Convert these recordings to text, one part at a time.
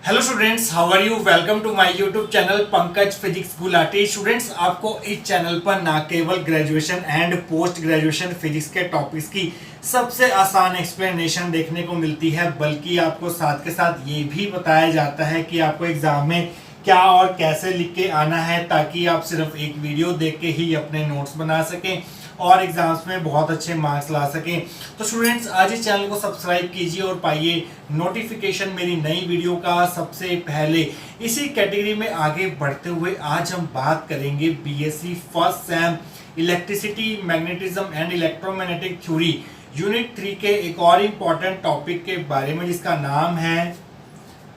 Hello students, how are you. Welcome to my YouTube channel Pankaj Physics Gulati. Students, आपको इस channel पर ना केवल graduation and post graduation physics के टॉपिक्स की सबसे आसान एक्सप्लेनेशन देखने को मिलती है, बल्कि आपको साथ के साथ ये भी बताया जाता है कि आपको एग्जाम में क्या और कैसे लिख के आना है, ताकि आप सिर्फ एक वीडियो देख के ही अपने नोट्स बना सकें और एग्जाम्स में बहुत अच्छे मार्क्स ला सकें। तो स्टूडेंट्स, आज इस चैनल को सब्सक्राइब कीजिए और पाइए नोटिफिकेशन मेरी नई वीडियो का सबसे पहले। इसी कैटेगरी में आगे बढ़ते हुए आज हम बात करेंगे BSc first sem electricity, magnetism and electromagnetic theory unit 3 के एक और इम्पॉर्टेंट टॉपिक के बारे में, जिसका नाम है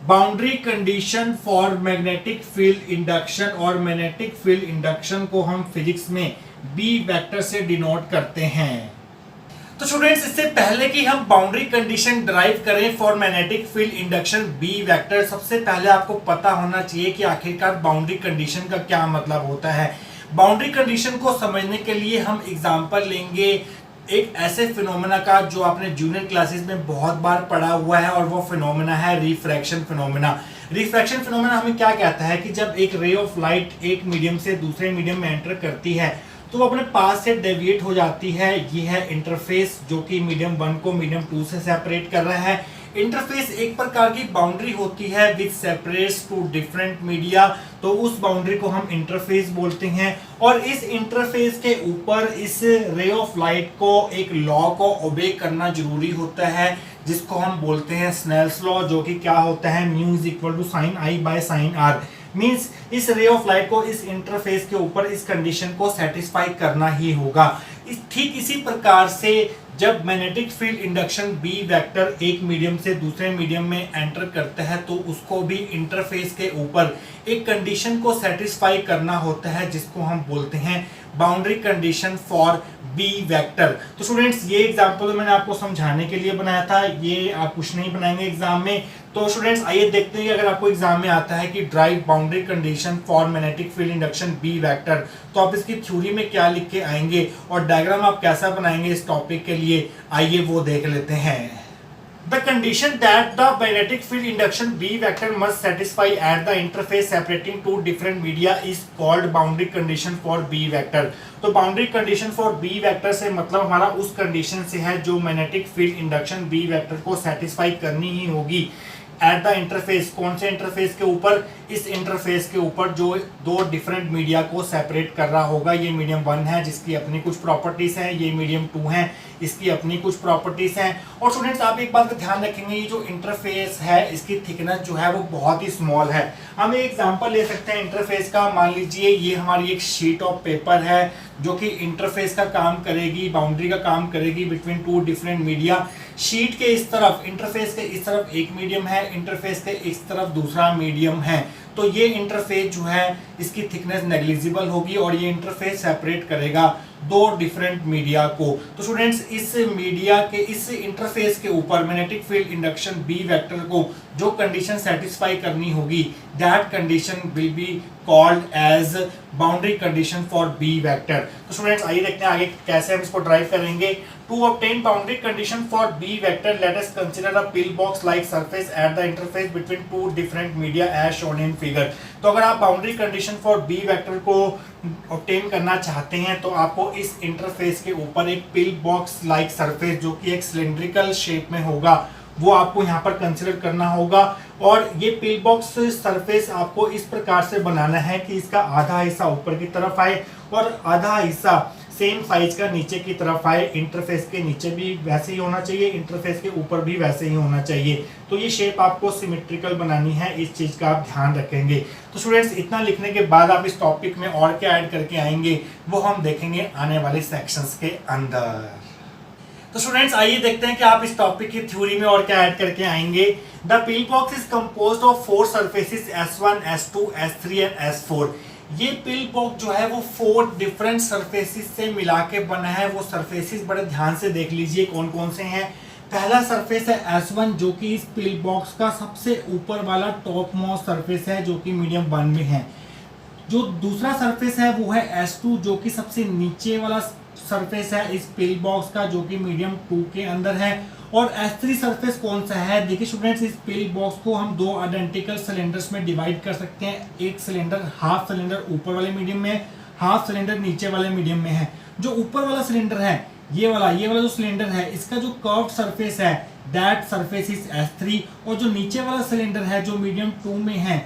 boundary condition for magnetic field induction. और मैग्नेटिक फील्ड इंडक्शन को हम फिजिक्स में बी वेक्टर से डिनोट करते हैं। तो स्टूडेंट्स, इससे पहले कि हम बाउंड्री कंडीशन ड्राइव करें for magnetic field induction B vector, सबसे पहले आपको पता होना चाहिए कि आखिरकार बाउंड्री कंडीशन का क्या मतलब होता है। बाउंड्री कंडीशन को समझने के लिए हम एग्जांपल लेंगे एक ऐसे फिनोमेना का जो आपने जूनियर क्लासेस में बहुत बार पढ़ा हुआ है, और वो फिनोमेना है रिफ्रैक्शन फिनोमेना। रिफ्रैक्शन फिनोमेना हमें क्या कहता है कि जब एक रे ऑफ लाइट एक मीडियम से दूसरे मीडियम में एंटर करती है तो वो अपने पास से डेविएट हो जाती है। ये है इंटरफेस, जो कि मीडियम 1 को मीडियम 2 से सेपरेट कर रहा है। इंटरफेस एक प्रकार की बाउंड्री होती है which separates two different media, तो उस बाउंड्री को हम इंटरफेस बोलते हैं। और इस इंटरफेस के ऊपर इस रे ऑफ लाइट को एक लॉ को ओबे करना जरूरी होता है, जिसको हम बोलते हैं स्नेल्स लॉ, जो कि क्या होता है mu is equal to sine i by sine r. Means इस रे ऑफ लाइट को इस इंटरफेस के ऊपर इस कंडीशन को सेटिस्फाई करना ही होगा। ठीक इसी प्रकार से जब magnetic field induction B vector एक मीडियम से दूसरे मीडियम में एंटर करता है तो उसको भी इंटरफेस के ऊपर एक कंडीशन को सेटिस्फाई करना होता है, जिसको हम बोलते हैं boundary condition for B vector. तो स्टूडेंट्स, ये एग्जांपल मैंने आपको समझाने के लिए बनाया था, ये आप कुछ नहीं बनाएंगे एग्जाम में। तो स्टूडेंट्स, आइए देखते हैं कि अगर आपको एग्जाम में आता है कि drive boundary condition for magnetic field induction B vector, तो आप इसकी थ्योरी में क्या लिख के आएंगे और डायग्राम आप कैसा बनाएंगे इस टॉपिक के लिए, आइए वो देख लेते हैं। The condition that the magnetic field induction B vector must satisfy at the interface separating two different media is called boundary condition for B vector। तो boundary condition for B vector से मतलब हमारा उस कंडीशन से है जो magnetic field induction B vector को satisfy करनी ही होगी एट द इंटरफेस। कौन से इंटरफेस के ऊपर? इस इंटरफेस के ऊपर जो दो डिफरेंट मीडिया को सेपरेट कर रहा होगा। ये मीडियम 1 है जिसकी अपनी कुछ प्रॉपर्टीज हैं, ये मीडियम 2 है इसकी अपनी कुछ प्रॉपर्टीज हैं। और स्टूडेंट्स, आप एक बात का ध्यान रखेंगे, ये जो इंटरफेस है इसकी थिकनेस जो है वो बहुत ही स्मॉल है। हम एक एग्जांपल ले सकते हैं इंटरफेस का। मान लीजिए ये हमारी एक शीट ऑफ पेपर है जो कि इंटरफेस का काम करेगी, बाउंड्री का काम करेगी between two different media. Sheet के इस तरफ, इंटरफेस के इस तरफ एक मीडियम है, इंटरफेस के इस तरफ दूसरा मीडियम है। तो ये इंटरफेस जो है इसकी थिकनेस नेग्लिजिबल होगी और ये इंटरफेस सेपरेट करेगा दो डिफरेंट मीडिया को। तो स्टूडेंट्स, इस मीडिया के इस इंटरफेस के ऊपर magnetic field induction B vector को जो कंडीशन सेटिस्फाई करनी होगी, that condition will be called as boundary condition for B vector. तो स्टूडेंट्स, आइए देखते हैं आगे कैसे हम इसको ड्राइव करेंगे। To obtain boundary condition for B vector, let us consider a pill box like surface at the interface between two different media as shown in figure. तो अगर आप boundary condition for B vector को obtain करना चाहते हैं तो आपको इस इंटरफेस के ऊपर एक पिल बॉक्स लाइक सरफेस, जो कि एक सिलेंड्रिकल शेप में होगा, वो आपको यहाँ पर कंसीडर करना होगा। और ये पिल बॉक्स सरफेस आपको इस प्रकार से बनाना है कि इसका आधा हिस्सा ऊपर की तरफ आए और आधा हिस्सा सेम साइज का नीचे की तरफ आए। इंटरफेस के नीचे भी वैसे ही होना चाहिए, इंटरफेस के ऊपर भी वैसे ही होना चाहिए। तो ये शेप आपको सिमेट्रिकल बनानी है, इस चीज का आप ध्यान रखेंगे। तो स्टूडेंट्स, इतना लिखने के बाद आप इस टॉपिक में और क्या ऐड करके आएंगे वो हम देखेंगे आने वाले सेक्शंस के अंदर। तो स्टूडेंट्स, आइए देखते हैं कि आप इस टॉपिक की थ्योरी में और क्या ऐड करके आएंगे। The pill box is composed of 4 surfaces S1, S2, S3 and S4। ये पिल बॉक्स जो है वो 4 डिफरेंट सरफेसेस से मिला के बना है। वो सरफेसेस बड़े ध्यान से देख लीजिए कौन कौन से हैं। पहला सरफेस है S1, जो कि इस पिल बॉक्स का सबसे ऊपर वाला टॉप मोस्ट सरफेस है, जो कि मीडियम 1 में है। जो दूसरा सरफेस है वो है S2, जो कि सबसे नीचे वाला सरफेस है इस पिल बॉक्स का, जो कि मीडियम 2 के अंदर है। और S3 सरफेस कौन सा है? देखिए स्टूडेंट्स, इस पिल बॉक्स को हम दो आइडेंटिकल सिलेंडर्स में डिवाइड कर सकते हैं। एक सिलेंडर, हाफ सिलेंडर ऊपर वाले मीडियम में, हाफ सिलेंडर नीचे वाले मीडियम में है। जो ऊपर वाला सिलेंडर है, ये वाला जो सिलेंडर है, इसका जो कर्व्ड सरफेस है दैट सरफेस इज S3, और जो नीचे वाला सिलेंडर है जो मीडियम 2 में है,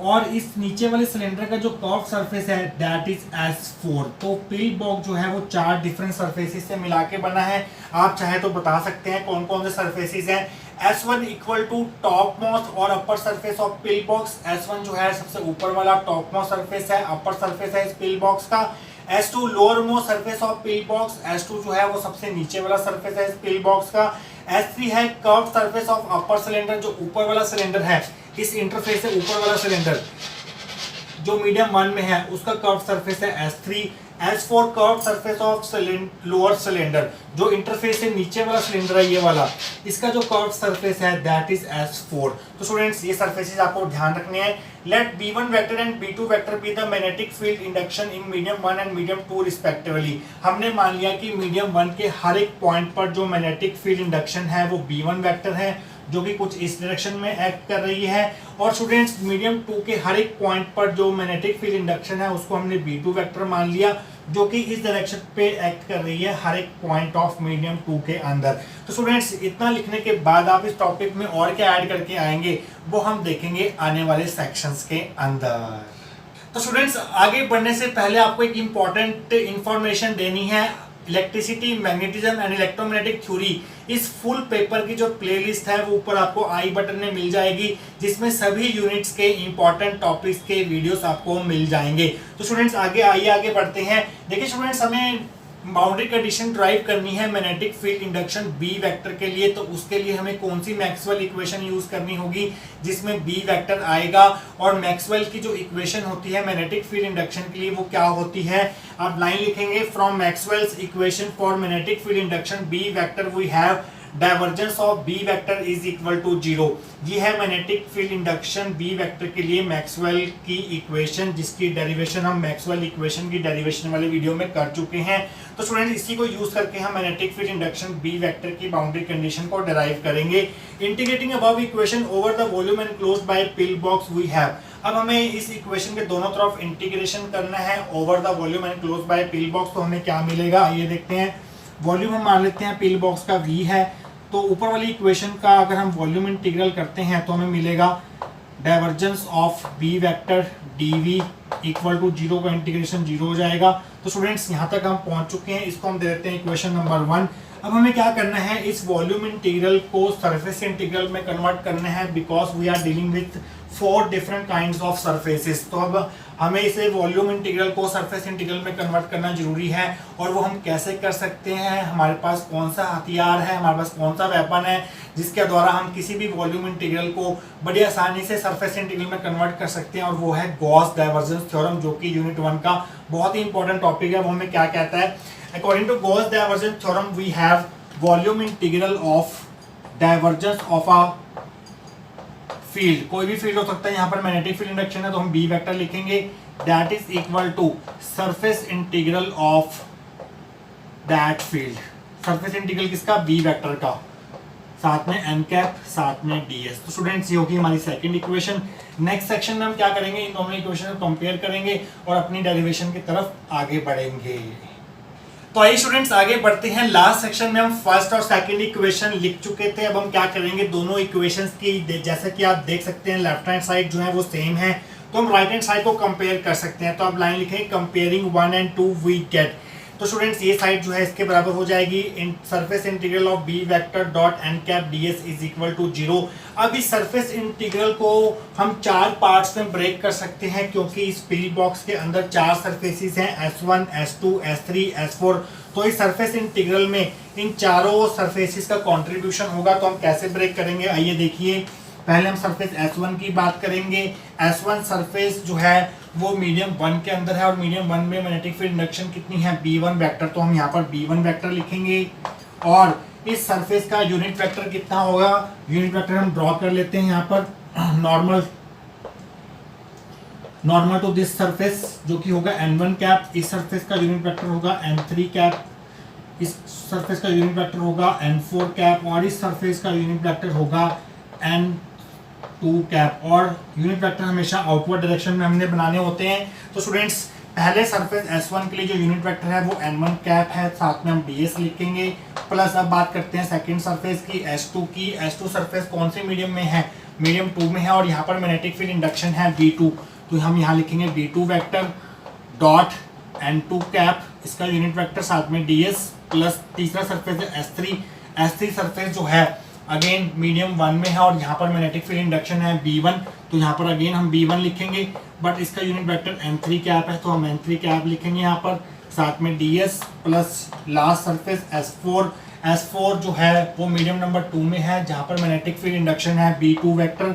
और इस नीचे वाले सिलेंडर का जो कर्व सरफेस है दैट इज S4। तो पिल बॉक्स जो है वो 4 डिफरेंट सरफेसेस से मिला के बना है। आप चाहे तो बता सकते हैं कौन कौन से सरफेसेस हैं। S1 equal to top most और upper surface of pill box. S1 जो है सबसे ऊपर वाला टॉप मोस्ट सरफेस है, अपर सरफेस है इस पिल बॉक्स का। S2 lower most surface of pill box. S2 जो है वो सबसे नीचे वाला सरफेस है इस पिल बॉक्स का। S3 है curve surface of upper cylinder, जो ऊपर वाला सिलेंडर है, इस इंटरफेस से ऊपर वाला सिलेंडर जो मीडियम 1 में है उसका कर्व सरफेस है S3। S4 curve surface of lower cylinder, जो इंटरफेस से नीचे वाला सिलेंडर है ये वाला, इसका जो कर्व सरफेस है दैट इज S4। तो स्टूडेंट्स ये सरफेसेस आपको ध्यान रखने हैं। Let B1 vector and B2 vector be the magnetic field induction in medium 1 and medium 2 respectively. हमने मान लिया कि मीडियम 1 के हर एक पॉइंट पर जो मैग्नेटिक फील्ड इंडक्शन है वो B1 वेक्टर है, जो कि कुछ इस डायरेक्शन में एक्ट कर रही है। और स्टूडेंट्स मीडियम 2 के हर एक पॉइंट पर जो मैग्नेटिक फील्ड इंडक्शन है उसको हमने B2 वेक्टर मान लिया, जो कि इस डायरेक्शन पे एक्ट कर रही है हर एक पॉइंट ऑफ मीडियम 2 के अंदर। तो स्टूडेंट्स इतना लिखने के बाद आप इस टॉपिक में और क्या ऐड करके आएंगे वो हम देखेंगे आने वाले सेक्शंस के अंदर। तो स्टूडेंट्स आगे बढ़ने से पहले आपको एक इम्पॉर्टेंट इंफॉर्मेशन देनी है। Electricity, magnetism and electromagnetic theory, इस फुल पेपर की जो प्लेलिस्ट है वो ऊपर आपको आई बटन में मिल जाएगी, जिसमें सभी यूनिट्स के इंपॉर्टेंट टॉपिक्स के वीडियोस आपको मिल जाएंगे। तो स्टूडेंट्स आगे बढ़ते हैं। देखिए स्टूडेंट्स, हमें बाउंड्री कंडीशन ड्राइव करनी है magnetic field induction B vector के लिए। तो उसके लिए हमें कौन सी मैक्सवेल इक्वेशन यूज करनी होगी जिसमें बी वेक्टर आएगा, और मैक्सवेल की जो इक्वेशन होती है मैग्नेटिक फील्ड इंडक्शन के लिए वो क्या होती है। आप लाइन लिखेंगे, from Maxwell's equation for magnetic field induction B vector we have divergence of B vector is equal to 0। ये है magnetic field induction B vector के लिए मैक्सवेल की इक्वेशन, जिसकी डेरिवेशन हम मैक्सवेल इक्वेशन की डेरिवेशन वाले वीडियो में कर चुके हैं। तो स्टूडेंट इसी को यूज करके हम magnetic field induction B vector की बाउंड्री कंडीशन को डिराइव करेंगे। Integrating above equation over the volume enclosed by pill box we have. अब हमें इस इक्वेशन के दोनों तरफ इंटीग्रेशन करना है over the volume enclosed by pill box. तो हमें क्या मिलेगा ये देखते हैं। वॉल्यूम हम मान लेते हैं पिल बॉक्स का V है, तो ऊपर वाली इक्वेशन का अगर हम वॉल्यूम इंटीग्रल करते हैं तो हमें मिलेगा divergence of B vector dv equal to 0 का इंटीग्रेशन 0 हो जाएगा। तो स्टूडेंट्स यहाँ तक हम पहुँच चुके हैं, इसको हम दे देते हैं इक्वेशन नंबर 1। अब हमें क्या करना है, इस वॉल्यूम इंटीग्रल को सरफेस इंटीग्रल में कन्वर्ट करना है, because we are dealing with 4 different kinds of surfaces. तो अब हमें इसे वॉल्यूम इंटीग्रल को सरफेस इंटीग्रल में कन्वर्ट करना जरूरी है। और वो हम कैसे कर सकते हैं, हमारे पास कौन सा हथियार है, हमारे पास कौन सा वेपन है जिसके द्वारा हम किसी भी वॉल्यूम इंटीग्रल को बड़ी आसानी से सरफेस इंटीग्रल में कन्वर्ट कर सकते हैं, और वो है गॉस डाइवर्जेंस थ्योरम, जो कि यूनिट 1 का बहुत ही इंपॉर्टेंट टॉपिक है। वो हमें क्या कहता है, according to Gauss divergence theorem we have volume integral of divergence of a field, कोई भी फील्ड हो सकता है, यहाँ पर मैग्नेटिक फील्ड इंडक्शन है तो हम बी वेक्टर लिखेंगे, that is equal to surface integral of that field. Surface integral किसका, बी वेक्टर का, साथ में एन कैप, साथ में ds। तो स्टूडेंट्स ये होगी हमारी सेकंड इक्वेशन। नेक्स्ट सेक्शन में हम क्या करेंगे, इन दोनों इक्वेशन को कंपेयर करेंगे और अपनी डेरिवेशन की तरफ आगे बढ़ेंगे। तो आइए स्टूडेंट्स आगे बढ़ते हैं। लास्ट सेक्शन में हम फर्स्ट और सेकंड इक्वेशन लिख चुके थे। अब हम क्या करेंगे, दोनों इक्वेशंस की जैसे कि आप देख सकते हैं लेफ्ट हैंड साइड जो है वो सेम है, तो हम राइट हैंड साइड को कंपेयर कर सकते हैं। तो आप लाइन लिखेंगे, कंपेयरिंग 1 and 2 वी गेट। तो स्टूडेंट्स ये साइड जो है इसके बराबर हो जाएगी surface integral of B vector dot n cap ds is equal to 0। अब इस सरफेस इंटीग्रल को हम 4 पार्ट्स में ब्रेक कर सकते हैं, क्योंकि इस पिल बॉक्स के अंदर 4 सरफेसेस हैं, S1, S2, S3, S4। तो इस सरफेस इंटीग्रल में इन चारों सरफेसेस का कंट्रीब्यूशन होगा। तो हम कैसे ब्रेक करेंगे, आइए देखिए। पहले हम सरफेस S1 की बात करेंगे। S1 सरफेस जो है वो मीडियम 1 के अंदर है, और मीडियम 1 में मैग्नेटिक फील्ड इंडक्शन कितनी है, B1 वेक्टर। तो हम यहाँ पर B1 वेक्टर लिखेंगे, और इस सरफेस का यूनिट वेक्टर कितना होगा, यूनिट वेक्टर हम ड्रॉ कर लेते हैं यहाँ पर, नॉर्मल टू दिस सरफेस जो कि होगा N1 कैप। इस सरफेस का यूनिट वेक्टर होगा N3 कैप, इस सरफेस का यूनिट वेक्टर होगा n4 कैप और इस सरफेस का यूनिट वेक्टर होगा n2 कैप। और यूनिट वेक्टर हमेशा आउटवर्ड डायरेक्शन में हमने बनाने होते हैं। तो स्टूडेंट्स पहले सरफेस S1 के लिए जो यूनिट वेक्टर है वो n1 कैप है, साथ में हम ds लिखेंगे। प्लस अब बात करते हैं सेकंड सरफेस की S2 की। S2 सरफेस कौन से मीडियम में है, मीडियम 2 में है और यहाँ पर मैग्नेटिक फील्ड इंडक्शन है B2, तो हम यहाँ लिखेंगे B2 vector dot n2 cap, इसका यूनिट वेक्टर साथ में ds। प्लस तीसरा सरफेस है S3 सरफेस जो है अगेन मीडियम 1 में है और यहाँ पर मैग्नेटिक फील्ड इंडक्शन है B1, तो यहाँ पर अगेन हम B1 लिखेंगे, बट इसका यूनिट वेक्टर n3 कैप है तो हम n3 कैप लिखेंगे यहाँ पर, साथ में ds। Plus last surface S4 जो है वो मीडियम नंबर 2 में है जहाँ पर मैग्नेटिक फील्ड इंडक्शन है B2 वेक्टर,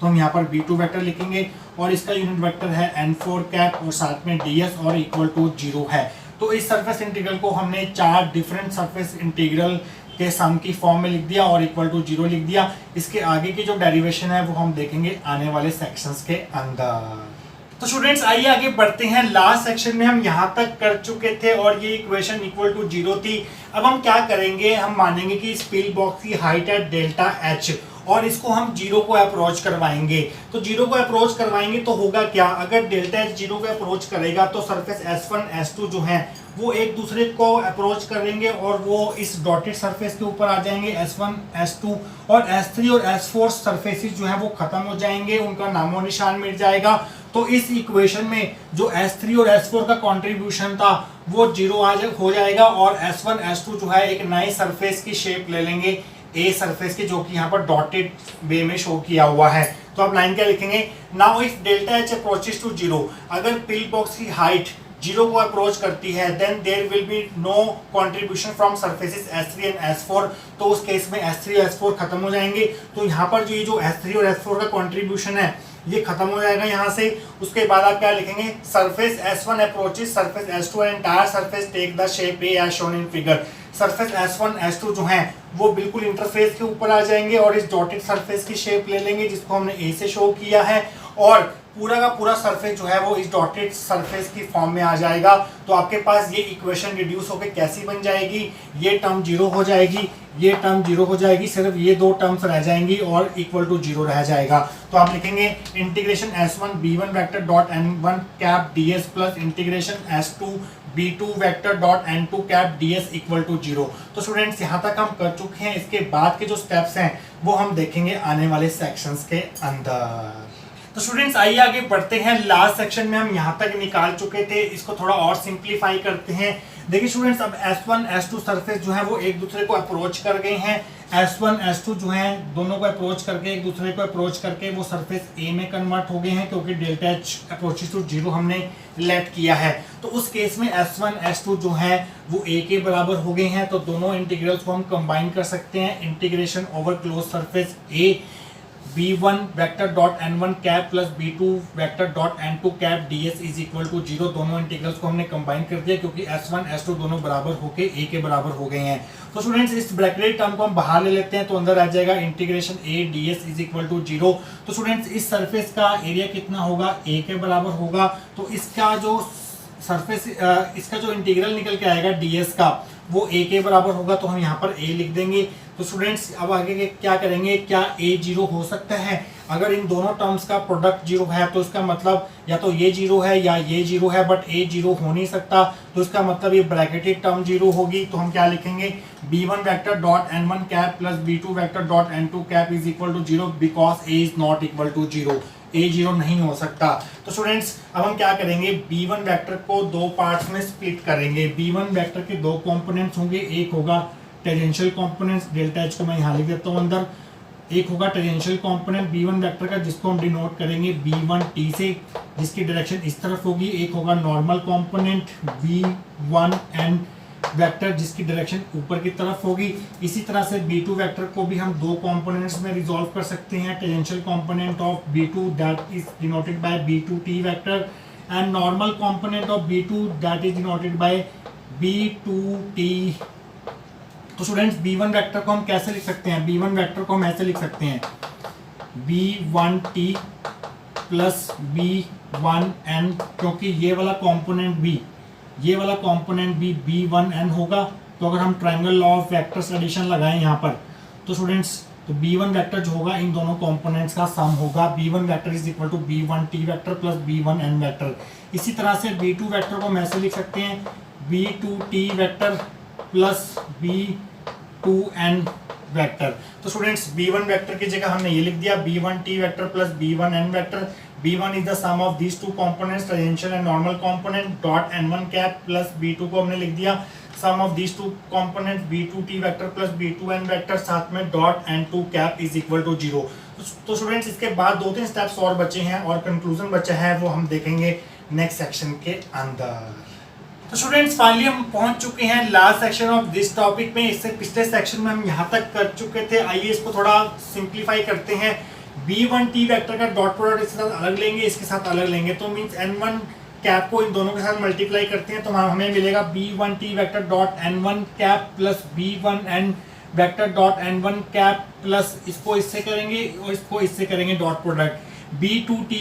तो हम यहाँ पर B2 वेक्टर लिखेंगे और इसका यूनिट वेक्टर है n4 कैप और साथ में ds और इक्वल टू 0 है। तो इस सरफेस इंटीग्रल को हमने 4 डिफरेंट सरफेस इंटीग्रल के सम की फॉर्म में लिख दिया और इक्वल टू 0 लिख दिया। इसके आगे की जो डेरिवेशन है वो हम देखेंगे आने वाले सेक्शंस के अंदर। तो स्टूडेंट्स आइए आगे बढ़ते हैं। लास्ट सेक्शन में हम यहाँ तक कर चुके थे और ये इक्वेशन इक्वल टू 0 थी। अब हम क्या करेंगे, हम मानेंगे कि इस पिल बॉक्स की हाइट है डेल्टा एच और इसको हम 0 को अप्रोच करवाएंगे। तो 0 को अप्रोच करवाएंगे तो होगा क्या, अगर डेल्टा एच 0 को अप्रोच करेगा तो सरफेस S1 S2 जो है वो एक दूसरे को अप्रोच करेंगे और वो इस डॉटेड सरफेस के ऊपर आ जाएंगे S1 S2, और S3 और S4 सरफेसेस जो है वो खत्म हो जाएंगे, उनका नामो निशान मिट जाएगा। तो इस इक्वेशन में जो S3 और S4 का कंट्रीब्यूशन था वो 0 हो जाएगा और S1 S2 जो है एक नए सरफेस की शेप ले लेंगे, ए सरफेस की, जो कि यहाँ पर डॉटेड वे में शो किया हुआ है। तो आप लाइन क्या लिखेंगे, now if delta h approaches to 0, अगर पिल बॉक्स की हाइट 0 को अप्रोच करती है then there will be no contribution from surfaces S3 and S4, तो उस केस में S3 और S4 खत्म हो जाएंगे। तो यहाँ पर जो ये जो S3 और S4 का कंट्रीब्यूशन है ये खत्म हो जाएगा यहाँ से। उसके बाद आप क्या लिखेंगे, surface S1 approaches surface S2 and entire surface take the shape a as shown in figure. Surface S1 S2 जो है वो बिल्कुल इंटरफेस के ऊपर आ जाएंगे और इस डॉटेड सरफेस की शेप ले लेंगे जिसको हमने ए से शो किया है, और पूरा का पूरा सरफेस जो है वो इस डॉटेड सरफेस की फॉर्म में आ जाएगा। तो आपके पास ये इक्वेशन रिड्यूस होकर कैसी बन जाएगी, ये टर्म 0 हो जाएगी, ये टर्म 0 हो जाएगी, सिर्फ ये दो टर्म्स रह जाएंगी और इक्वल टू 0 रह जाएगा। तो आप लिखेंगे integration S1 B1 vector dot n1 cap ds plus integration S2 B2 vector dot n2 cap ds equal to 0। तो स्टूडेंट्स यहाँ तक हम कर चुके हैं, इसके बाद के जो स्टेप्स हैं वो हम देखेंगे आने वाले सेक्शंस के अंदर। तो स्टूडेंट्स आइए आगे बढ़ते हैं। लास्ट सेक्शन में हम यहाँ तक निकाल चुके थे, इसको थोड़ा और सिंप्लीफाई करते हैं। देखिए स्टूडेंट्स, अब S1 S2 सरफेस जो है वो एक दूसरे को अप्रोच कर गए हैं। S1 S2 जो है दोनों को अप्रोच करके एक दूसरे को अप्रोच करके वो सरफेस A में कन्वर्ट हो गए हैं, क्योंकि डेल्टा एच अप्रोचेस टू 0 हमने लेट किया है। तो उस केस में S1 S2 जो है वो A के बराबर हो गए हैं। तो दोनों इंटीग्रल्स को हम कंबाइन कर सकते हैं, integration over close surface A B1 vector dot n1 cap plus B2 vector dot n2 cap ds is equal to 0। दोनों इंटीग्रल्स को हमने कंबाइन कर दिया क्योंकि S1 S2 दोनों बराबर होके A के बराबर हो गए हैं। तो स्टूडेंट्स इस ब्रैकेटेड टर्म को हम बाहर ले लेते हैं तो अंदर आ जाएगा integration A ds is equal to 0। तो स्टूडेंट्स इस सरफेस का एरिया कितना होगा, A के बराबर होगा। तो इसका जो सरफेस इसका जो इंटीग्रल निकल के आएगा ds का वो A के बराबर होगा, तो हम यहाँ पर A लिख देंगे। तो स्टूडेंट्स अब आगे के क्या करेंगे, क्या A 0 हो सकता है? अगर इन दोनों टर्म्स का प्रोडक्ट 0 है तो इसका मतलब या तो ये 0 है या ये 0 है, बट A 0 हो नहीं सकता, तो इसका मतलब ये ब्रैकेटेड टर्म 0 होगी। तो हम क्या लिखेंगे, B1 vector dot n1 cap plus B2 vector dot n2 cap is equal to 0 because A is not equal to 0। A 0 नहीं हो सकता। तो स्टूडेंट्स अब हम क्या करेंगे, B1 वेक्टर को दो पार्ट्स में स्प्लिट करेंगे। B1 वेक्टर के दो कंपोनेंट्स होंगे, एक होगा टेंजेंशियल कंपोनेंट्स, डेल्टा एच को मैं यहाँ लिख देता हूँ अंदर। एक होगा टेंजेंशियल कंपोनेंट B1 वेक्टर का जिसको हम डिनोट करेंगे B1t से, जिसकी डायरेक्शन इस तरफ होगी। एक होगा नॉर्मल कंपोनेंट B1n वेक्टर जिसकी डायरेक्शन ऊपर की तरफ होगी। इसी तरह से B2 वेक्टर को भी हम दो कंपोनेंट्स में रिजॉल्व कर सकते हैं, tangential component of B2 that is denoted by B2t vector and normal component of B2 that is denoted by B2t। तो स्टूडेंट्स B1 वेक्टर को हम कैसे लिख सकते हैं, B1 वेक्टर को हम ऐसे लिख सकते हैं B1t प्लस B1n, क्योंकि ये वाला कंपोनेंट B B1n होगा, तो अगर हम triangle law of vectors addition लगाएं यहाँ पर तो स्टूडेंट्स तो b1 वेक्टर जो होगा इन दोनों कंपोनेंट्स का सम होगा। b1 vector is equal to b1t vector plus b1n vector. इसी तरह से b2 वेक्टर को हम ऐसे लिख सकते हैं b2t vector plus b2n vector. तो स्टूडेंट्स b1 वेक्टर की जगह हमने ये लिख दिया b1t vector plus b1n vector. b1 is the sum of these two components tangential and normal component dot n1 cap plus b2 को हमने लिख दिया sum of these two component b2t vector plus b2n vector, साथ में dot n2 cap is equal to 0। तो students इसके बाद 2-3 steps और बचे हैं और कंक्लूजन बचा है, वो हम देखेंगे नेक्स्ट सेक्शन के अंदर। तो स्टूडेंट्स फाइनली हम पहुंच चुके हैं last section of this topic में। इससे पिछले सेक्शन में हम यहाँ तक कर चुके थे। आइए इसको थोड़ा सिंप्लीफाई करते हैं। b1t वेक्टर का डॉट प्रोडक्ट इसके साथ अलग लेंगे, इसके साथ अलग लेंगे, तो मीन्स n1 कैप को इन दोनों के साथ मल्टीप्लाई करते हैं तो हमें मिलेगा b1t vector dot n1 cap plus b1n vector dot n1 cap plus इसको इससे करेंगे और इसको इससे करेंगे dot product b2t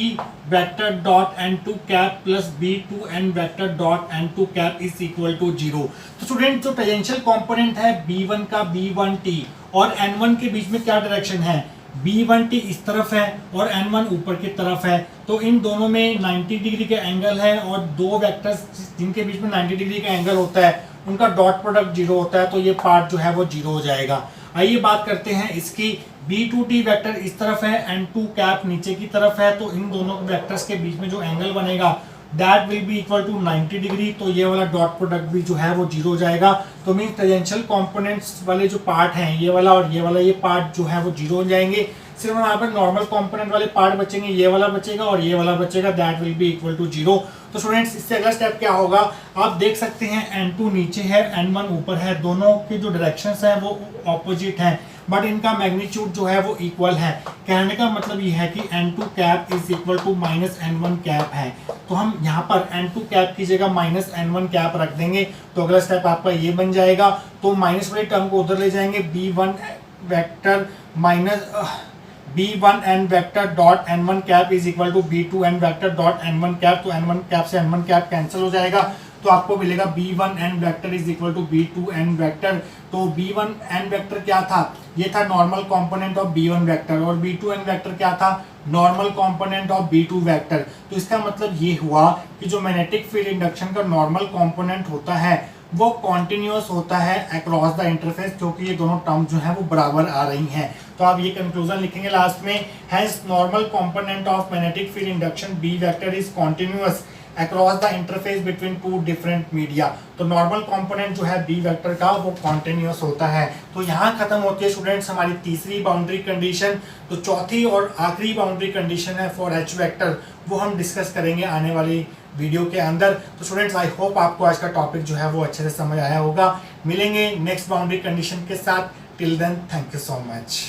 vector dot n2 cap plus b2n vector dot n2 cap is equal to 0। तो स्टूडेंट जो टेंजेंशियल कंपोनेंट है b1 का b1t और n1 के बीच में क्या डायरेक्शन है, b1t इस तरफ है और n1 ऊपर की तरफ है, तो इन दोनों में 90 डिग्री का एंगल है और दो वेक्टर्स जिनके बीच में 90 डिग्री का एंगल होता है उनका डॉट प्रोडक्ट 0 होता है, तो ये पार्ट जो है वो 0 हो जाएगा। आइए बात करते हैं इसकी। b2t वेक्टर इस तरफ है, n2 कैप नीचे की तरफ है, तो इन दोनों वेक्टर्स के बीच में जो एंगल बनेगा that will be equal to 90 degree, तो ये वाला डॉट प्रोडक्ट भी जो है वो 0 हो जाएगा। तो मीन्स टेंजेंशियल कंपोनेंट्स वाले जो पार्ट हैं ये वाला और ये वाला, ये पार्ट जो है वो 0 हो जाएंगे। सिर्फ यहाँ पर नॉर्मल कंपोनेंट वाले पार्ट बचेंगे, ये वाला बचेगा और ये वाला बचेगा, that will be equal to 0। तो स्टूडेंट्स इससे अगला स्टेप क्या होगा, आप देख सकते हैं n2 नीचे है n1 ऊपर है, दोनों के जो डायरेक्शंस हैं वो ऑपोजिट हैं बट इनका मैग्नीट्यूड जो है वो इक्वल है। कहने का मतलब ये है कि n2 cap is equal to minus n1 cap है, तो हम यहाँ पर n2 कैप की जगह माइनस n1 कैप रख देंगे, तो अगला स्टेप आपका ये बन जाएगा। तो माइनस वाली टर्म को उधर ले जाएंगे, b1 vector minus b1n vector dot n1 cap is equal to b2n vector dot n1 cap, तो n1 कैप से n1 कैप कैंसिल हो जाएगा, तो आपको मिलेगा b1n vector is equal to b2n vector. तो b1n वेक्टर क्या था, ये था normal component of b1 vector और b2n वेक्टर क्या था, normal component of b2 vector. तो इसका मतलब ये हुआ कि जो मैग्नेटिक फील्ड इंडक्शन का नॉर्मल कंपोनेंट होता है वो कॉन्टिन्यूअस होता है अक्रॉस द इंटरफेस, क्योंकि ये दोनों टर्म जो है वो बराबर आ रही हैं। तो आप ये कंक्लूजन लिखेंगे लास्ट में, hence normal component of magnetic field induction b vector is continuous across the interface between two different media. तो नॉर्मल कंपोनेंट जो है b वेक्टर का वो कॉन्टिन्यूअस होता है। तो यहाँ खत्म होती है स्टूडेंट्स हमारी तीसरी बाउंड्री कंडीशन। तो चौथी और आखिरी बाउंड्री कंडीशन है फॉर h वेक्टर, वो हम डिस्कस करेंगे आने वाली वीडियो के अंदर। तो स्टूडेंट्स आई होप आपको आज का टॉपिक जो है वो अच्छे से समझ आया होगा। मिलेंगे नेक्स्ट बाउंड्री कंडीशन के साथ। Till then thank you so much.